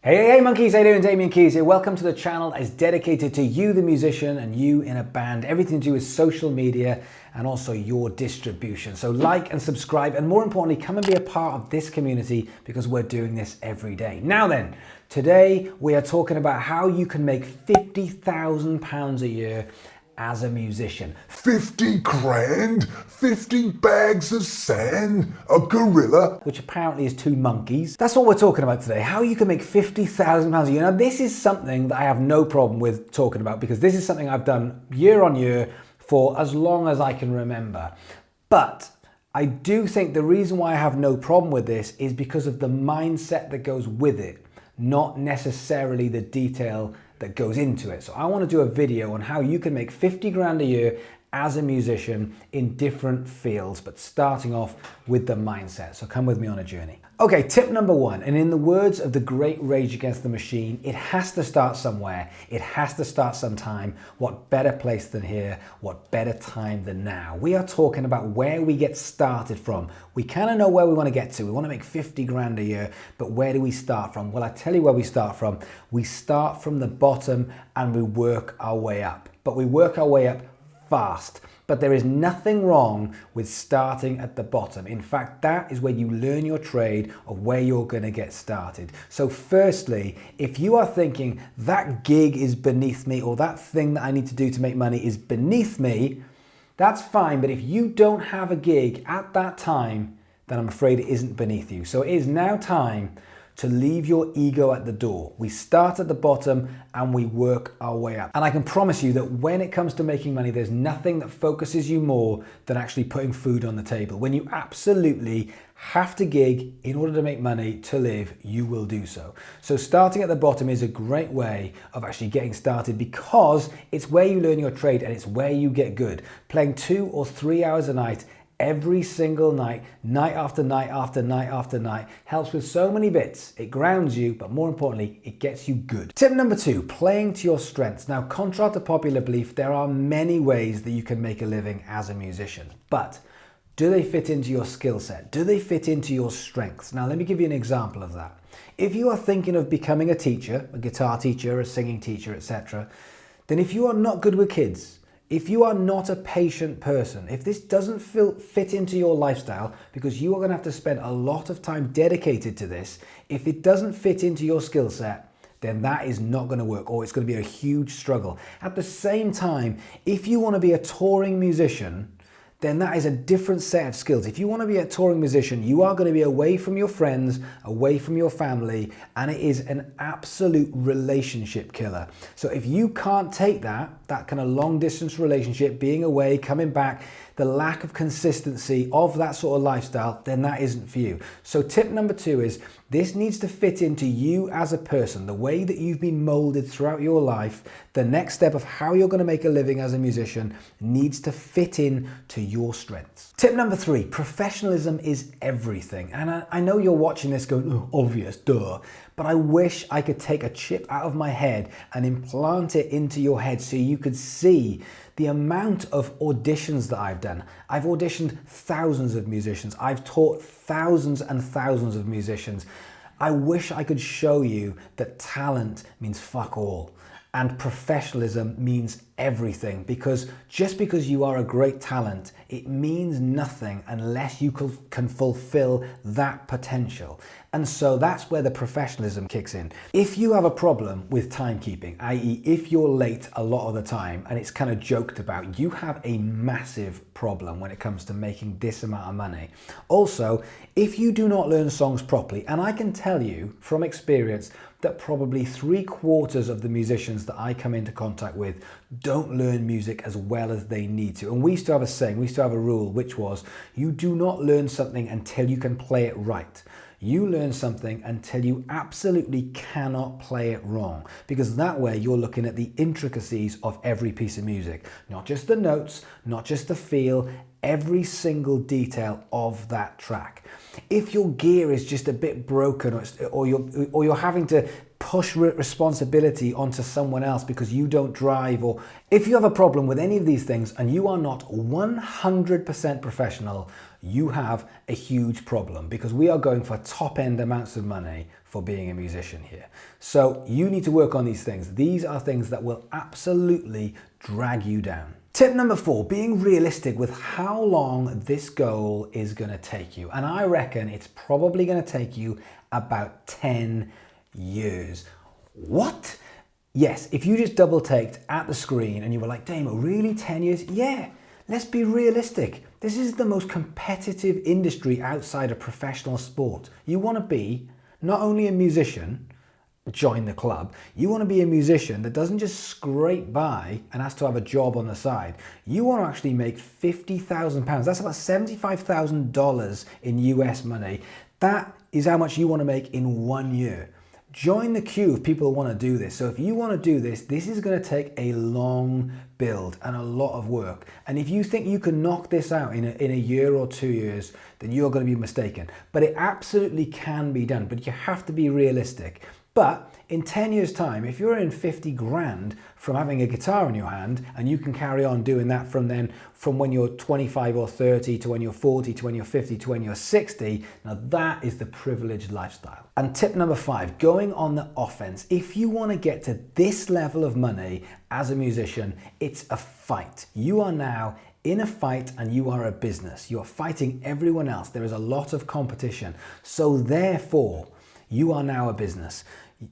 Hey monkeys, how you doing? Damien Keys here. Welcome to the channel that is dedicated to you, the musician, and you in a band. Everything to do with social media and also your distribution. So like and subscribe, and more importantly, come and be a part of this community because we're doing this every day. Now then, today we are talking about how you can make £50,000 a year as a musician. 50 grand, 50 bags of sand, a gorilla. Which apparently is two monkeys. That's what we're talking about today. How you can make £50,000 a year. Now this is something that I have no problem with talking about because this is something I've done year on year for as long as I can remember. But I do think the reason why I have no problem with this is because of the mindset that goes with it, not necessarily the detail that goes into it. So I want to do a video on how you can make 50 grand a year as a musician in different fields, but starting off with the mindset. So come with me on a journey. Okay, tip number one, and in the words of the great Rage Against the Machine, it has to start somewhere. It has to start sometime. What better place than here? What better time than now? We are talking about where we get started from. We kind of know where we want to get to. We want to make 50 grand a year, but where do we start from? Well, I tell you where we start from. We start from the bottom and we work our way up, but we work our way up fast. But there is nothing wrong with starting at the bottom. In fact, that is where you learn your trade of where you're going to get started. So firstly, if you are thinking that gig is beneath me or that thing that I need to do to make money is beneath me, that's fine. But if you don't have a gig at that time, then I'm afraid it isn't beneath you. So it is now time to leave your ego at the door. We start at the bottom and we work our way up. And I can promise you that when it comes to making money, there's nothing that focuses you more than actually putting food on the table. When you absolutely have to gig in order to make money to live, you will do so. So starting at the bottom is a great way of actually getting started because it's where you learn your trade and it's where you get good. Playing 2 or 3 hours a night every single night, night after night after night after night, helps with so many bits. It grounds you, but more importantly, it gets you good. Tip number 2, playing to your strengths. Now, contrary to popular belief, there are many ways that you can make a living as a musician, but do they fit into your skill set? Do they fit into your strengths? Now, let me give you an example of that. If you are thinking of becoming a teacher, a guitar teacher, a singing teacher, etc., then if you are not good with kids, if you are not a patient person, if this doesn't fit into your lifestyle, because you are going to have to spend a lot of time dedicated to this, if it doesn't fit into your skill set, then that is not going to work, or it's going to be a huge struggle. At the same time, if you want to be a touring musician, then that is a different set of skills. If you want to be a touring musician, you are going to be away from your friends, away from your family, and it is an absolute relationship killer. So if you can't take that kind of long distance relationship, being away, coming back, the lack of consistency of that sort of lifestyle, then that isn't for you. So tip number 2 is this needs to fit into you as a person, the way that you've been molded throughout your life. The next step of how you're going to make a living as a musician needs to fit in to your strengths. Tip number 3, professionalism is everything. And I know you're watching this going, oh, obvious, duh. But I wish I could take a chip out of my head and implant it into your head so you could see the amount of auditions that I've done. I've auditioned thousands of musicians. I've taught thousands and thousands of musicians. I wish I could show you that talent means fuck all and professionalism means everything, because just because you are a great talent, it means nothing unless you can fulfill that potential. And so that's where the professionalism kicks in. If you have a problem with timekeeping, i.e. if you're late a lot of the time and it's kind of joked about, you have a massive problem when it comes to making this amount of money. Also, if you do not learn songs properly, and I can tell you from experience that probably 3/4 of the musicians that I come into contact with don't learn music as well as they need to. And we used to have a saying, we used to have a rule, which was you do not learn something until you can play it right. You learn something until you absolutely cannot play it wrong, because that way you're looking at the intricacies of every piece of music, not just the notes, not just the feel, every single detail of that track. If your gear is just a bit broken or you're having to push responsibility onto someone else because you don't drive, or if you have a problem with any of these things and you are not 100% professional, you have a huge problem, because we are going for top end amounts of money for for being a musician here. So you need to work on these things. These are things that will absolutely drag you down. Tip number 4, being realistic with how long this goal is going to take you. And I reckon it's probably going to take you about 10 years. What? Yes, if you just double taked at the screen and you were like, Damo, really 10 years? Yeah, let's be realistic. This is the most competitive industry outside of professional sport. You want to be not only a musician, join the club. You want to be a musician that doesn't just scrape by and has to have a job on the side. You want to actually make £50,000. That's about $75,000 in US money. That is how much you want to make in 1 year. Join the queue of people who want to do this. So if you want to do this, this is going to take a long build and a lot of work. And if you think you can knock this out in a year or 2 years, then you're going to be mistaken. But it absolutely can be done, but you have to be realistic. But in 10 years' time, if you're in 50 grand from having a guitar in your hand, and you can carry on doing that from when you're 25 or 30 to when you're 40 to when you're 50 to when you're 60, now that is the privileged lifestyle. And tip number 5, going on the offense. If you want to get to this level of money as a musician, it's a fight. You are now in a fight and you are a business. You are fighting everyone else. There is a lot of competition. So therefore, you are now a business.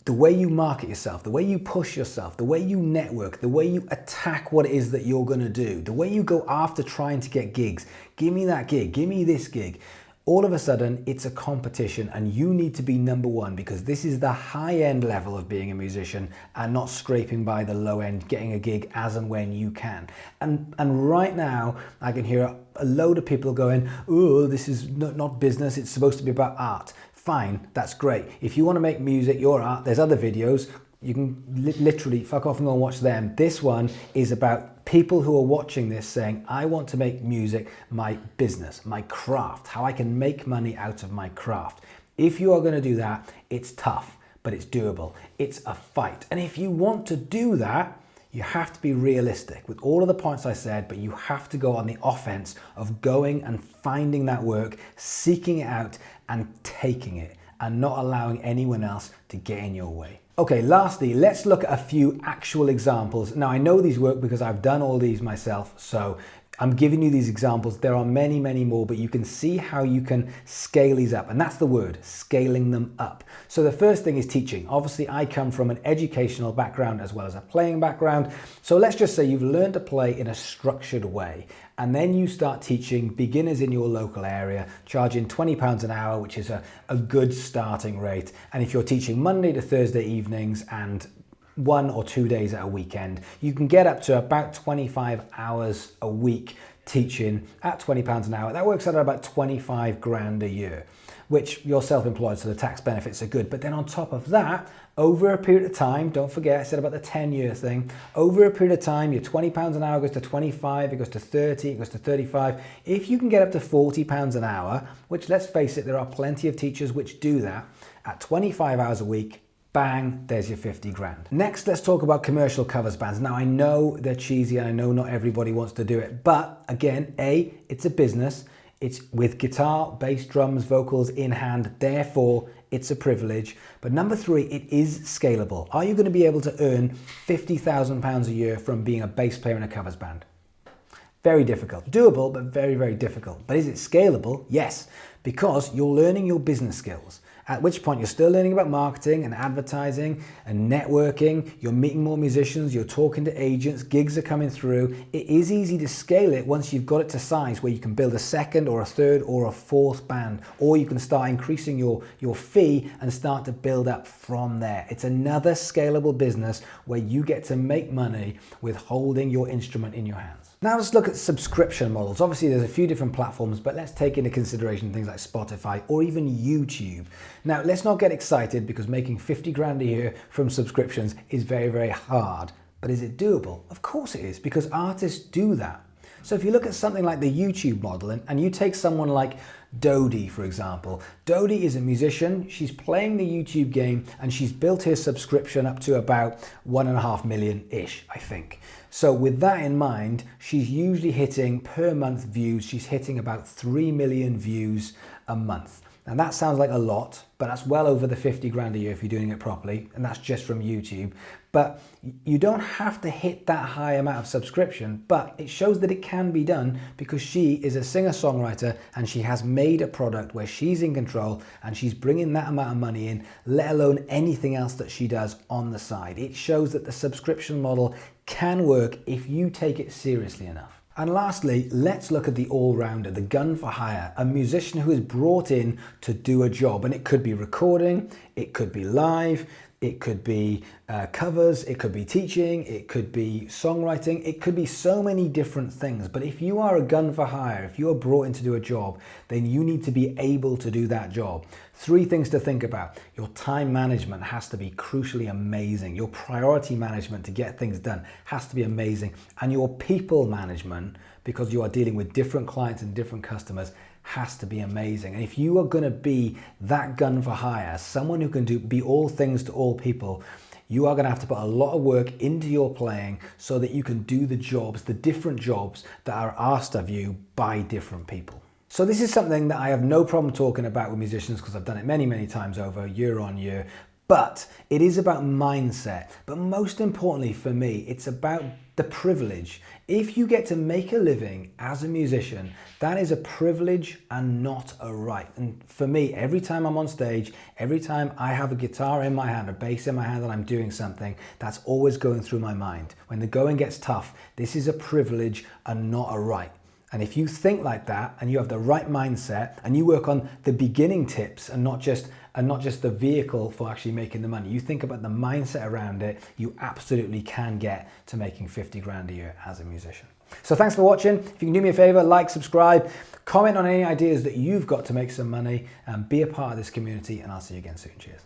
The way you market yourself, the way you push yourself, the way you network, the way you attack what it is that you're going to do, the way you go after trying to get gigs. Give me that gig, give me this gig. All of a sudden, it's a competition and you need to be number one, because this is the high-end level of being a musician and not scraping by the low end, getting a gig as and when you can. And right now, I can hear a load of people going, oh, this is not business, it's supposed to be about art. Fine, that's great. If you want to make music, your art, there's other videos. You can literally fuck off and go and watch them. This one is about people who are watching this saying, I want to make music my business, my craft, how I can make money out of my craft. If you are going to do that, it's tough, but it's doable. It's a fight. And if you want to do that, you have to be realistic with all of the points I said, but you have to go on the offense of going and finding that work, seeking it out and taking it, and not allowing anyone else to get in your way. Okay, lastly, let's look at a few actual examples. Now, I know these work because I've done all these myself, so I'm giving you these examples. There are many, many more, but you can see how you can scale these up. And that's the word, scaling them up. So the first thing is teaching. Obviously, I come from an educational background as well as a playing background. So let's just say you've learned to play in a structured way. And then you start teaching beginners in your local area, charging £20 an hour, which is a good starting rate. And if you're teaching Monday to Thursday evenings and 1 or 2 days at a weekend, you can get up to about 25 hours a week teaching at £20 an hour. That works out at about 25 grand a year, which you're self-employed, so the tax benefits are good. But then on top of that, over a period of time, don't forget I said about the 10-year thing, over a period of time, your £20 an hour goes to 25, it goes to 30, it goes to 35. If you can get up to £40 an hour, which let's face it, there are plenty of teachers which do that, at 25 hours a week, bang, there's your 50 grand. Next, let's talk about commercial covers bands. Now, I know they're cheesy and I know not everybody wants to do it, but again, it's a business. It's with guitar, bass, drums, vocals in hand, therefore it's a privilege. But number 3, it is scalable. Are you going to be able to earn £50,000 a year from being a bass player in a covers band? Very difficult. Doable, but very, very difficult. But is it scalable? Yes, because you're learning your business skills. At which point you're still learning about marketing and advertising and networking. You're meeting more musicians, you're talking to agents, gigs are coming through. It is easy to scale it once you've got it to size where you can build a second or a third or a fourth band, or you can start increasing your fee and start to build up from there. It's another scalable business where you get to make money with holding your instrument in your hands. Now let's look at subscription models. Obviously there's a few different platforms, but let's take into consideration things like Spotify or even YouTube. Now let's not get excited because making 50 grand a year from subscriptions is very, very hard. But is it doable? Of course it is, because artists do that. So if you look at something like the YouTube model and you take someone like Dodie, for example. Dodie is a musician, she's playing the YouTube game and she's built her subscription up to about 1.5 million-ish, I think. So with that in mind, she's usually hitting per month views, she's hitting about 3 million views a month. Now that sounds like a lot, but that's well over the 50 grand a year if you're doing it properly, and that's just from YouTube. But you don't have to hit that high amount of subscription, but it shows that it can be done because she is a singer-songwriter and she has made a product where she's in control and she's bringing that amount of money in, let alone anything else that she does on the side. It shows that the subscription model can work if you take it seriously enough. And lastly, let's look at the all-rounder, the gun for hire, a musician who is brought in to do a job. And it could be recording, it could be live, it could be covers, it could be teaching, it could be songwriting, it could be so many different things. But if you are a gun for hire, if you are brought in to do a job, then you need to be able to do that job. 3 things to think about. Your time management has to be crucially amazing. Your priority management to get things done has to be amazing. And your people management, because you are dealing with different clients and different customers, has to be amazing. And if you are going to be that gun for hire, someone who can be all things to all people, you are going to have to put a lot of work into your playing so that you can do the jobs, the different jobs that are asked of you by different people. So this is something that I have no problem talking about with musicians because I've done it many, many times over, year on year. But it is about mindset. But most importantly for me, it's about the privilege. If you get to make a living as a musician, that is a privilege and not a right. And for me, every time I'm on stage, every time I have a guitar in my hand, a bass in my hand, and I'm doing something, that's always going through my mind. When the going gets tough, this is a privilege and not a right. And if you think like that and you have the right mindset and you work on the beginning tips and not just the vehicle for actually making the money, you think about the mindset around it, you absolutely can get to making 50 grand a year as a musician. So thanks for watching. If you can do me a favor, like, subscribe, comment on any ideas that you've got to make some money, and be a part of this community, and I'll see you again soon. Cheers.